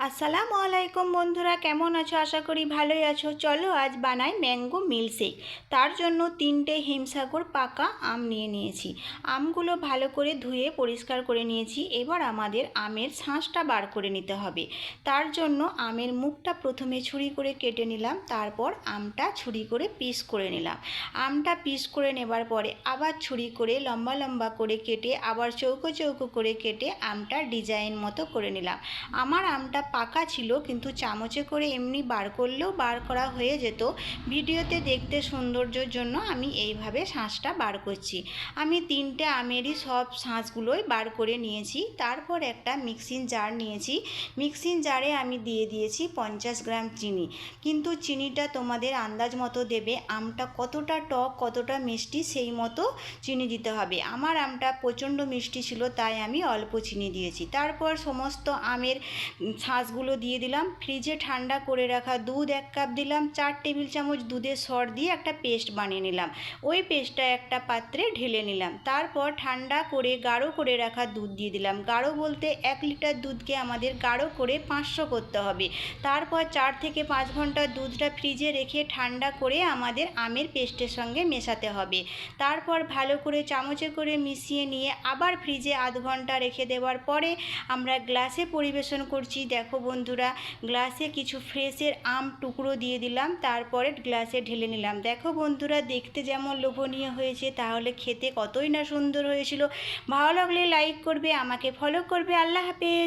আসসালামু আলাইকুম বন্ধুরা, কেমন আছো? আশা করি ভালোই আছো। চলো আজ বানাই ম্যাঙ্গো মিল্কশেক। তার জন্য 3টে হিমসাগর পাকা আম নিয়ে নিয়েছি। আমগুলো ভালো করে ধুয়ে পরিষ্কার করে নিয়েছি। এবার আমাদের আমের শাঁসটা বার করে নিতে হবে। তার জন্য আমের মুখটা প্রথমে ছুরি করে কেটে নিলাম, তারপর আমটা ছুরি করে পিস করে নিলাম। আমটা পিস করে নেবার পরে আবার ছুরি করে লম্বা লম্বা করে কেটে আবার চৌকো চৌকো করে কেটে আমটা ডিজাইন মতো করে নিলাম। আমার আমটা পাকা ছিল, কিন্তু চামচে করে এমনি বার করলেও বার করা হয়ে যেত। ভিডিওতে দেখতে সৌন্দর্যের জন্য আমি এইভাবে শাঁসটা বার করছি। আমি 3টে আমেরই সব শাঁসগুলোই বার করে নিয়েছি। তারপর একটা মিক্সিং জার নিয়েছি। মিক্সিং জারে আমি দিয়ে দিয়েছি 50 গ্রাম চিনি। কিন্তু চিনিটা তোমাদের আন্দাজ মতো দেবে। আমটা কতটা টক কতটা মিষ্টি সেই মতো চিনি দিতে হবে। আমার আমটা প্রচণ্ড মিষ্টি ছিল, তাই আমি অল্প চিনি দিয়েছি। তারপর সমস্ত আমের শাঁসগুলো দিয়ে দিলাম। ফ্রিজে ঠান্ডা করে রাখা দুধ 1 কাপ দিলাম। 4 টেবিল চামচ দুধের সর দিয়ে একটা পেস্ট বানিয়ে নিলাম। ওই পেস্টটা একটা পাত্রে ঢেলে নিলাম। তারপর ঠান্ডা করে গাঢ় করে রাখা দুধ দিয়ে দিলাম। গাঢ় বলতে 1 লিটার দুধকে আমাদের গাঢ় করে 500 করতে হবে। তারপর 4 থেকে 5 ঘন্টা দুধটা ফ্রিজে রেখে ঠান্ডা করে আমাদের আমের পেস্টের সঙ্গে মেশাতে হবে। তারপর ভালো করে চামচে করে মিশিয়ে নিয়ে আবার ফ্রিজে আধ ঘন্টা রেখে দেওয়ার পরে আমরা গ্লাসে পরিবেশন করছি। দেখো বন্ধুরা, গ্লাসে কিছু ফ্রেশের আম টুকরো দিয়ে দিলাম, তারপরে গ্লাসে ঢেলে নিলাম। দেখো বন্ধুরা, দেখতে যেমন লোভনীয় হয়েছে, তাহলে খেতে কতই না সুন্দর হয়েছিল। ভালো লাগলে লাইক করবে, আমাকে ফলো করবে। আল্লাহ হাফেজ।